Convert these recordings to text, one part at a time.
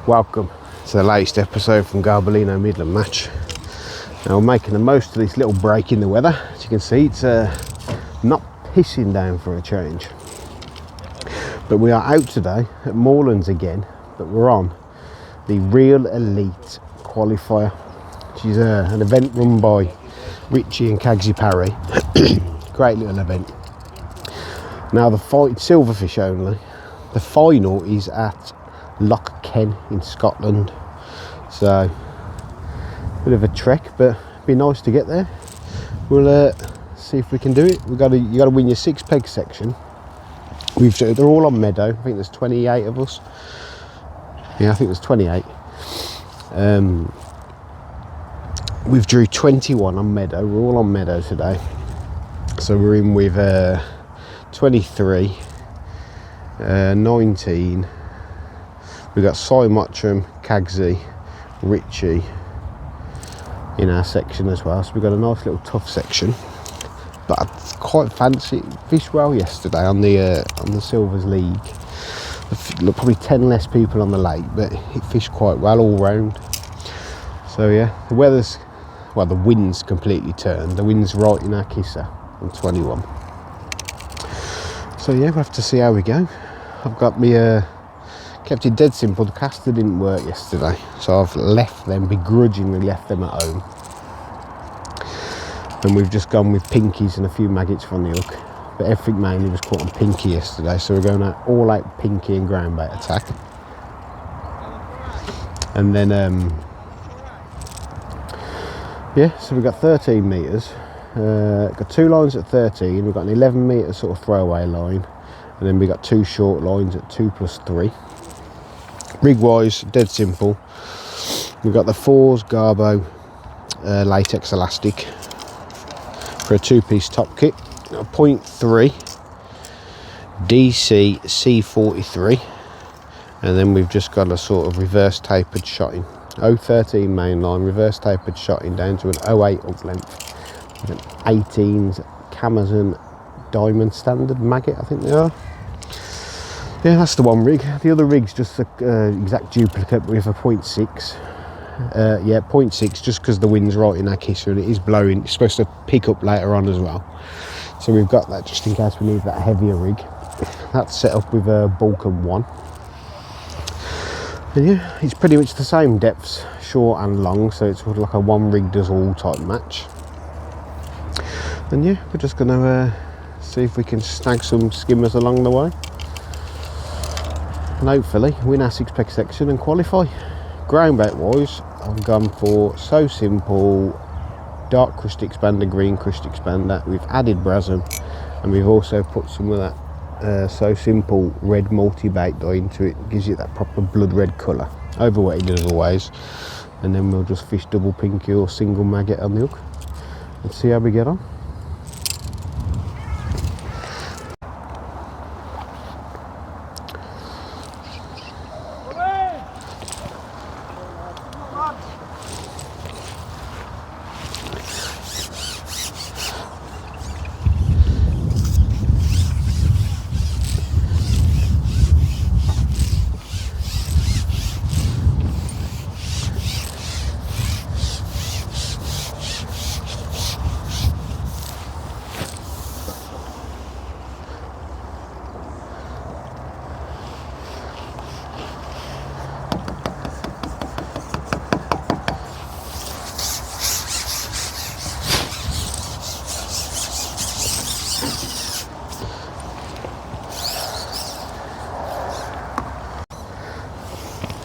Welcome to the latest episode from Garbolino Midland Match. Now we're making the most of this little break in the weather. As you can see, it's not pissing down for a change. But we are out today at Moorlands again, but we're on the Real Elite Qualifier, which is an event run by Richie and Cagsy Parry. Great little event. Now the fight, silverfish only. The final is at Loch Ken in Scotland, so a bit of a trek, but it'd be nice to get there. We'll see if we can do it. You got to win your 6 peg section. They're all on meadow. I think there's 28 of us. Yeah, I think there's 28. We've drew 21 on meadow. We're all on meadow today, so we're in with 23, 19. We've got Cy Mottram, Cagsy, Richie in our section as well. So we've got a nice little tough section. But I quite fancy it. Fished well yesterday on the Silvers League. Probably 10 less people on the lake, but it fished quite well all round. So yeah, the wind's completely turned. The wind's right in our kisser on 21. So yeah, we'll have to see how we go. I've got me kept it dead simple. The caster didn't work yesterday, so I've begrudgingly left them at home, and we've just gone with pinkies and a few maggots from the hook, but everything mainly was caught on pinky yesterday, so we're going all out pinky and ground bait attack. And then yeah, so we've got 13 metres, got 2 lines at 13, we've got an 11 metre sort of throwaway line, and then we've got 2 short lines at 2+3. Rig wise, dead simple. We've got the 4s Garbo latex elastic for a 2-piece top kit, a 0.3 DC C43, and then we've just got a sort of reverse tapered shotting, 013 main line, reverse tapered shotting down to an 08 up length, with an 18s Camazon Diamond Standard maggot, I think they are. Yeah, that's the one rig. The other rig's just an exact duplicate with a 0.6. Yeah, 0.6, just because the wind's right in our kisser and it is blowing. It's supposed to pick up later on as well. So we've got that just in case we need that heavier rig. That's set up with a Balkan 1. And yeah, it's pretty much the same depths, short and long, so it's sort of like a one rig does all type match. And yeah, we're just going to see if we can snag some skimmers along the way, and hopefully win our 6 peg section and qualify. Ground bait wise, I've gone for So Simple, dark crust expander, green crust expander. We've added brasem, and we've also put some of that So Simple red multi-bait dye into it. Gives it that proper blood red colour, overweighted as always. And then we'll just fish double pinky or single maggot on the hook and see how we get on.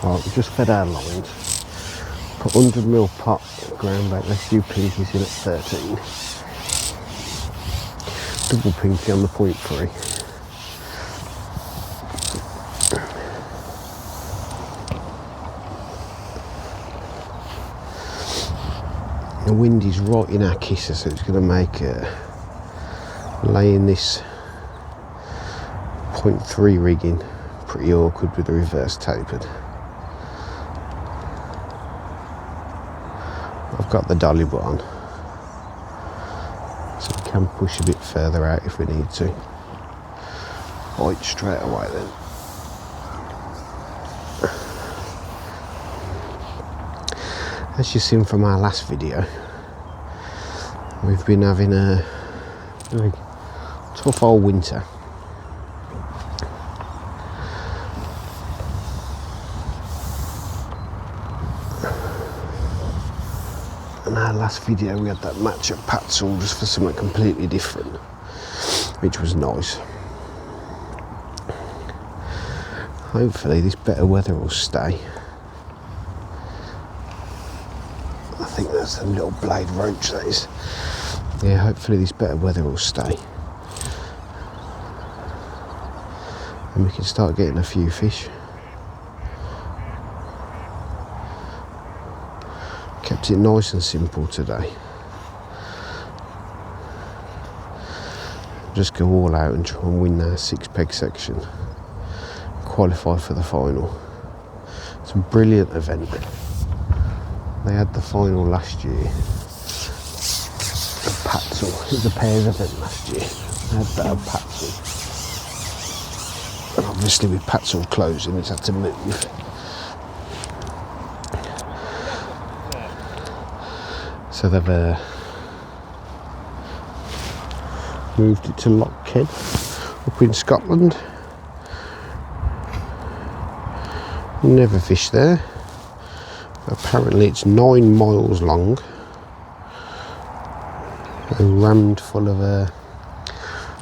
Right, we just fed our lines. Put 100ml pot ground bait, let's do pinkies in at 13. Double pinky on the 0.3. The wind is right in our kisser, so it's going to make laying this 0.3 rigging pretty awkward with the reverse tapered. I've got the dolly butt on, so we can push a bit further out if we need to. Bite straight away then. As you've seen from our last video, we've been having a very tough old winter. In our last video we had that match at Patsall just for something completely different, which was nice. Hopefully this better weather will stay. I think that's a little blade roach, that is. Yeah, hopefully this better weather will stay. And we can start getting a few fish. Kept it nice and simple today. Just go all out and try and win our 6-peg section. Qualify for the final. It's a brilliant event. They had the final last year at Patsall. It was a pairs event last year. They had that at Patsall. And obviously with Patsall closing, it's had to move. So they've moved it to Loch Ken up in Scotland. Never fished there. Apparently it's 9 miles long and rammed full of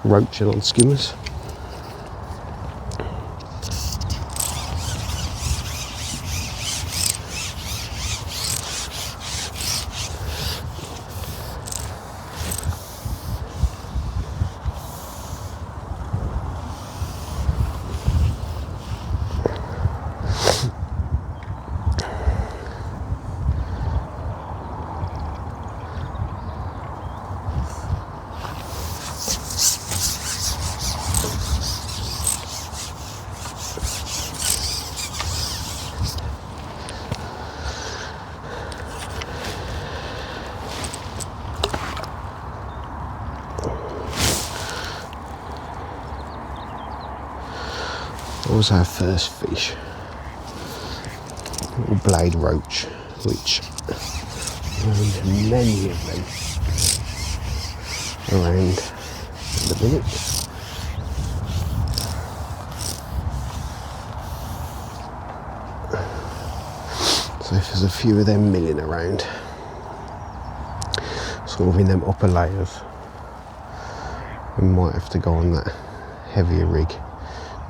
roach and old skimmers. That was our first fish, little blade roach, which there's many of them around at the minute. So if there's a few of them milling around, sort of in them upper layers, we might have to go on that heavier rig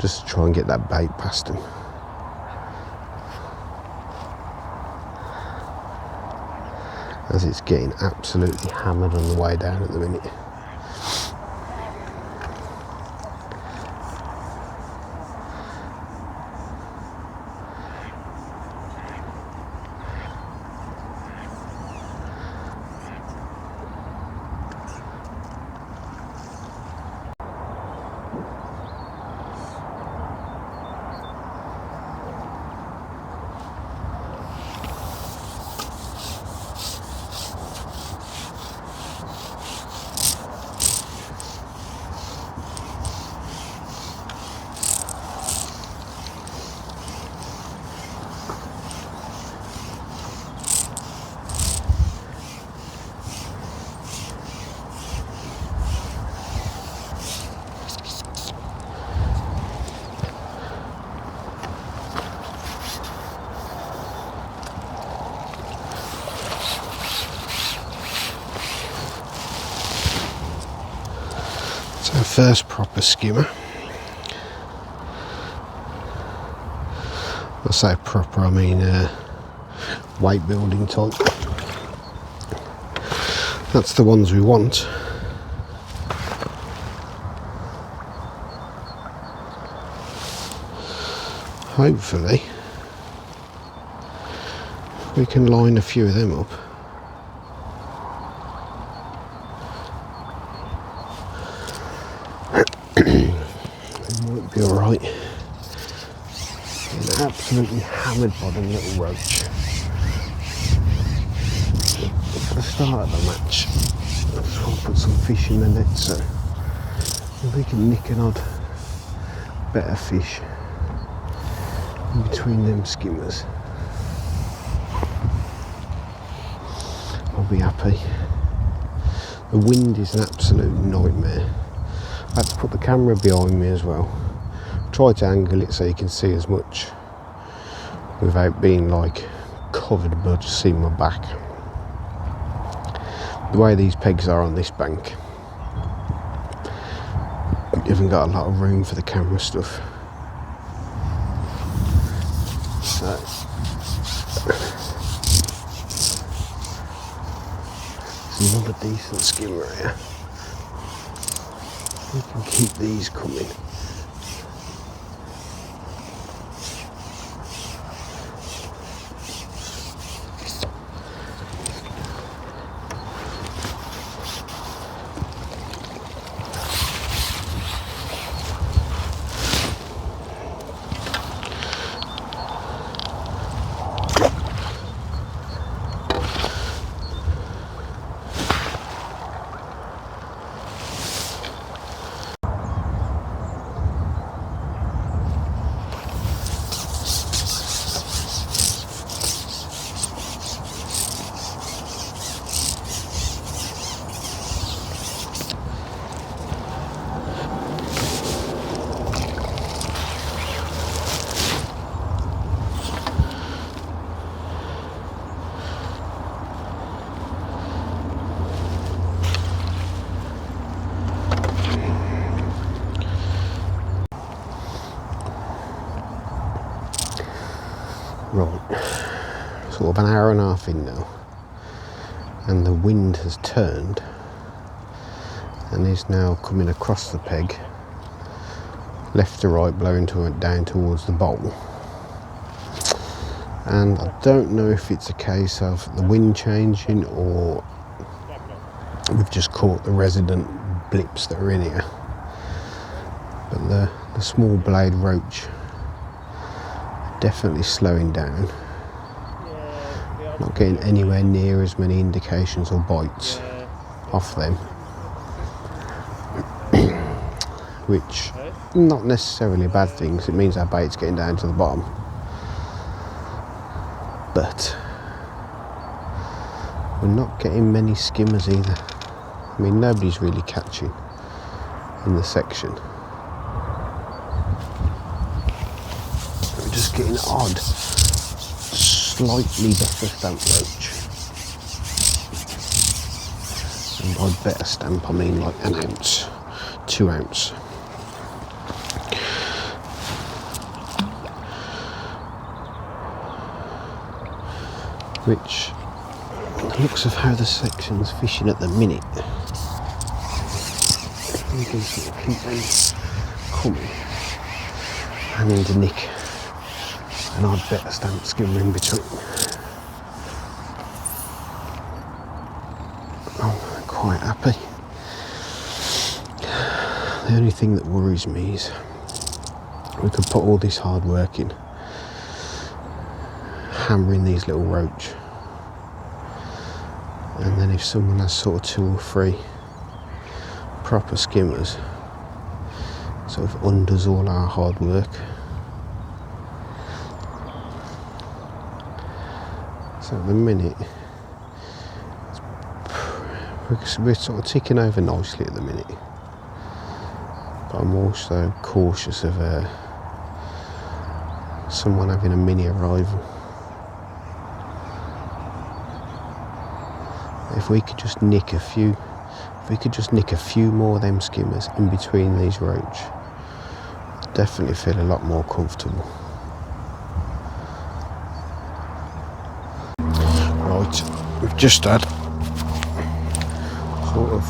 just to try and get that bait past them. As it's getting absolutely hammered on the way down at the minute. So first proper skimmer. I say proper, I mean weight building type. That's the ones we want. Hopefully we can line a few of them up. It might be alright. Getting absolutely hammered by the little roach. For the start of the match, I just want to put some fish in the net, so if we can nick an odd better fish in between them skimmers. I'll be happy. The wind is an absolute nightmare. I had to put the camera behind me as well. Try to angle it so you can see as much without being like covered, but just seeing my back. The way these pegs are on this bank, you haven't got a lot of room for the camera stuff. So it's another decent skimmer here. We can keep these coming. Right, sort of an hour and a half in now, and the wind has turned and is now coming across the peg, left to right, blowing down towards the bowl. And I don't know if it's a case of the wind changing or we've just caught the resident blips that are in here. But the small blade roach definitely slowing down, not getting anywhere near as many indications or bites off them, which not necessarily a bad thing because it means our bait's getting down to the bottom. But we're not getting many skimmers either. I mean, nobody's really catching in the section. We're just getting odd, slightly better stamp roach. And by better stamp I mean like an ounce, 2 ounce. Which, the looks of how the section's fishing at the minute, you can sort of keep them coming. I need to nick an odd better stamp skimmer in between. I'm quite happy. The only thing that worries me is we could put all this hard work in, hammering these little roach, and then if someone has sort of 2 or 3 proper skimmers, sort of undoes all our hard work. So at the minute we're sort of ticking over nicely at the minute, but I'm also cautious of someone having a mini arrival. If we could just nick a few more of them skimmers in between these roach, I'd definitely feel a lot more comfortable. Right, we've just had sort of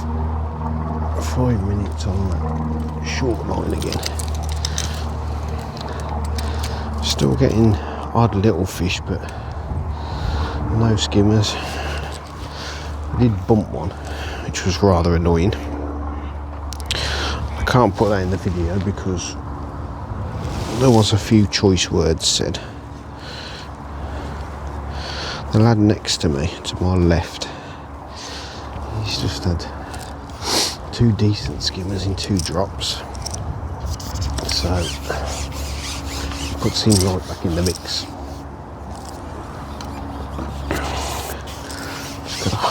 5 minutes on that short line again. Still getting odd little fish, but no skimmers. I did bump one, which was rather annoying. I can't put that in the video because there was a few choice words said. The lad next to me, to my left, he's just had 2 decent skimmers in 2 drops. So, puts him right back in the mix. Just gotta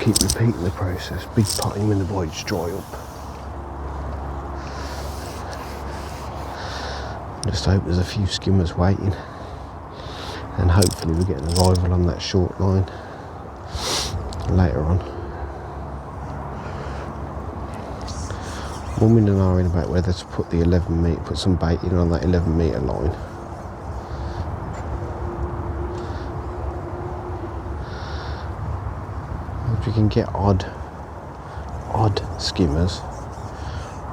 keep repeating the process. Big potting when the voids dry up. Just hope there's a few skimmers waiting, and hopefully we get an arrival on that short line later on. Mumming and ahhing about whether to put the 11 metre, put some bait in on that 11 metre line. If we can get odd skimmers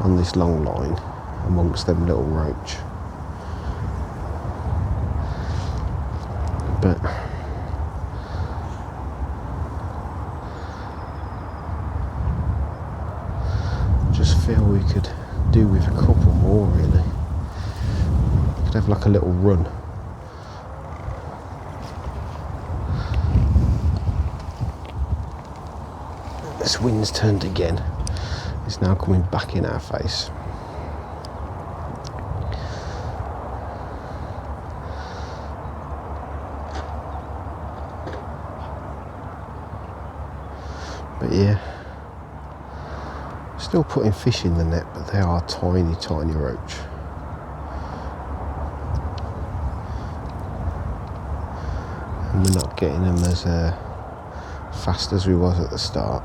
on this long line amongst them little roach. But just feel we could do with a couple more really. Could have like a little run. This wind's turned again. It's now coming back in our face. But yeah, still putting fish in the net, but they are tiny, tiny roach. And we're not getting them as fast as we was at the start.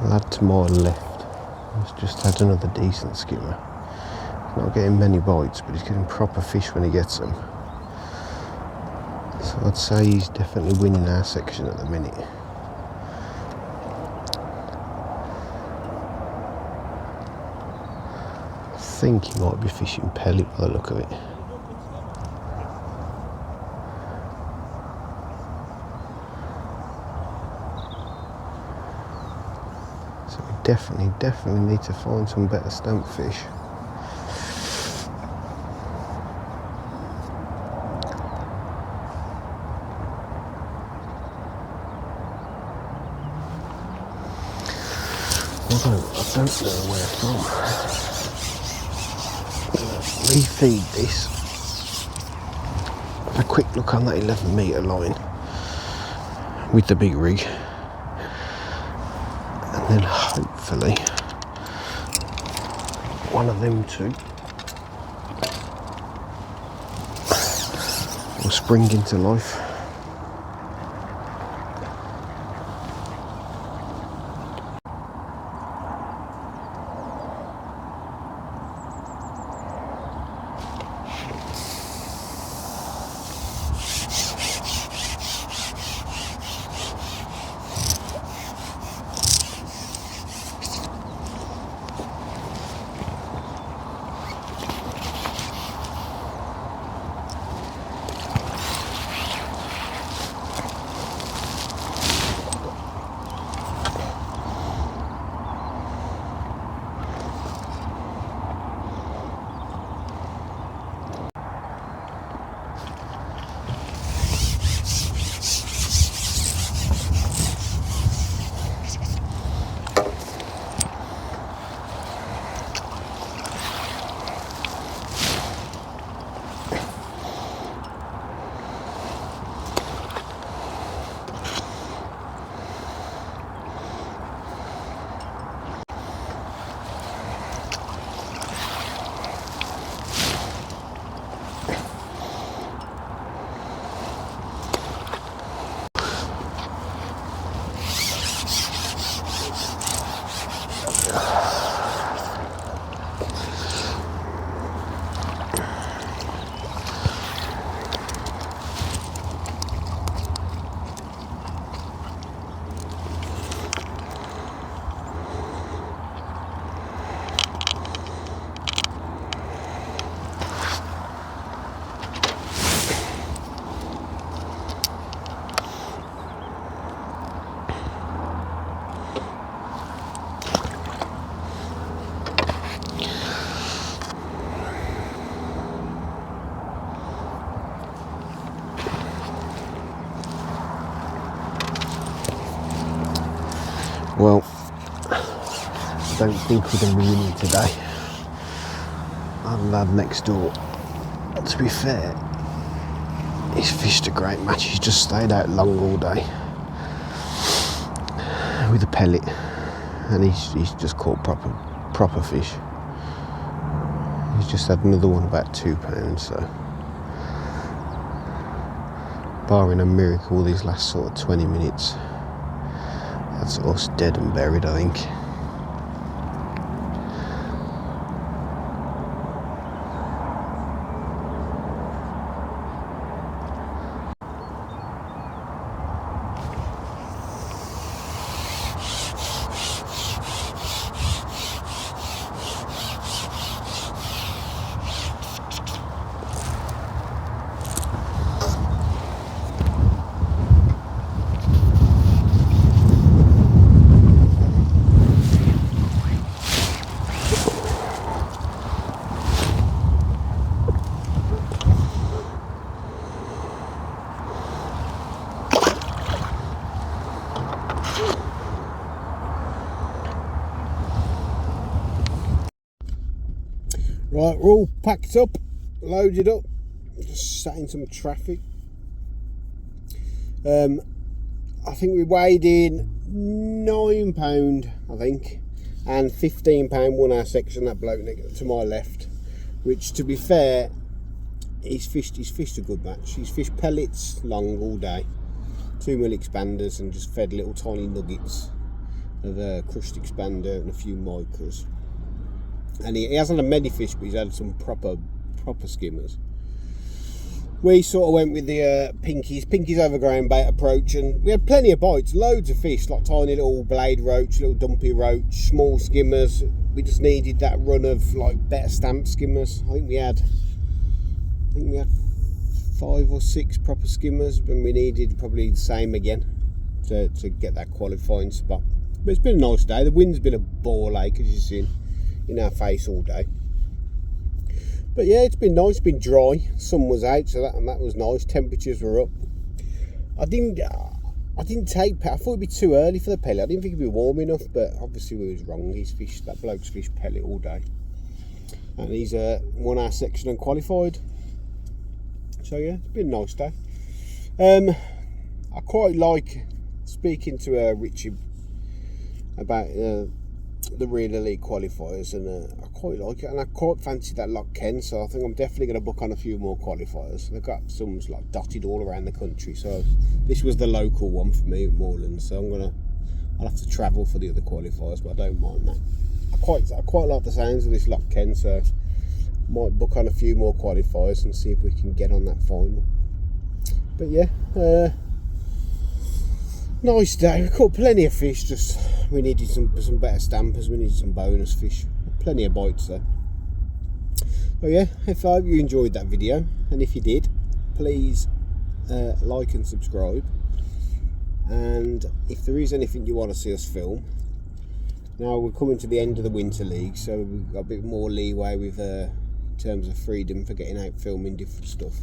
Lad to my left has just had another decent skimmer. He's not getting many bites, but he's getting proper fish when he gets them. So I'd say he's definitely winning our section at the minute. I think he might be fishing pellet by the look of it. Definitely need to find some better stamp fish. Although I don't know where from. Refeed this. Have a quick look on that 11 metre line with the big rig. And then hopefully one of them two will spring into life. Well, I don't think we're going to be winning today. Our lad next door, to be fair, he's fished a great match. He's just stayed out long all day with a pellet, and he's just caught proper fish. He's just had another one about £2, so barring a miracle these last sort of 20 minutes, that's us dead and buried, I think. Right, we're all packed up, loaded up, just sat in some traffic. I think we weighed in £9, I think, and £15 won our section, that bloke to my left, which, to be fair, he's fished a good match. He's fished pellets long all day, 2mm expanders, and just fed little tiny nuggets of crushed expander and a few micros. And he hasn't had many fish, but he's had some proper skimmers. We sort of went with the pinkies over ground bait approach, and we had plenty of bites, loads of fish, like tiny little blade roach, little dumpy roach, small skimmers. We just needed that run of like better stamp skimmers. I think we had 5 or 6 proper skimmers, and we needed probably the same again to get that qualifying spot. But it's been a nice day. The wind's been a ball ache, as you've seen, in our face all day. But yeah, it's been nice, it's been dry, sun was out, so that was nice. Temperatures were up. I didn't take, I thought it'd be too early for the pellet. I didn't think it'd be warm enough, but obviously we was wrong. That bloke's fished pellet all day, and he's won our section and qualified. So yeah, it's been a nice day. I quite like speaking to Richie about the real elite qualifiers, and I quite like it, and I quite fancy that Loch Ken, so I think I'm definitely going to book on a few more qualifiers. They've got some like dotted all around the country, so this was the local one for me at Moorlands, so I'll have to travel for the other qualifiers, but I don't mind that. I quite like the sounds of this Loch Ken, so might book on a few more qualifiers and see if we can get on that final. But yeah, nice day. We caught plenty of fish, just we needed some better stampers, we needed some bonus fish. Plenty of bites there. But yeah, I hope you enjoyed that video, and if you did, please like and subscribe. And if there is anything you want to see us film, now we're coming to the end of the Winter League, so we've got a bit more leeway with in terms of freedom for getting out filming different stuff.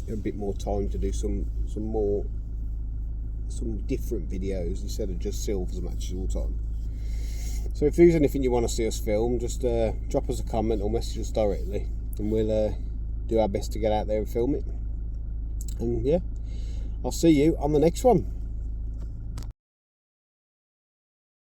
A bit more time to do some different videos instead of just silvers matches all the time. So if there's anything you want to see us film, just drop us a comment or message us directly, and we'll do our best to get out there and film it. And yeah, I'll see you on the next one.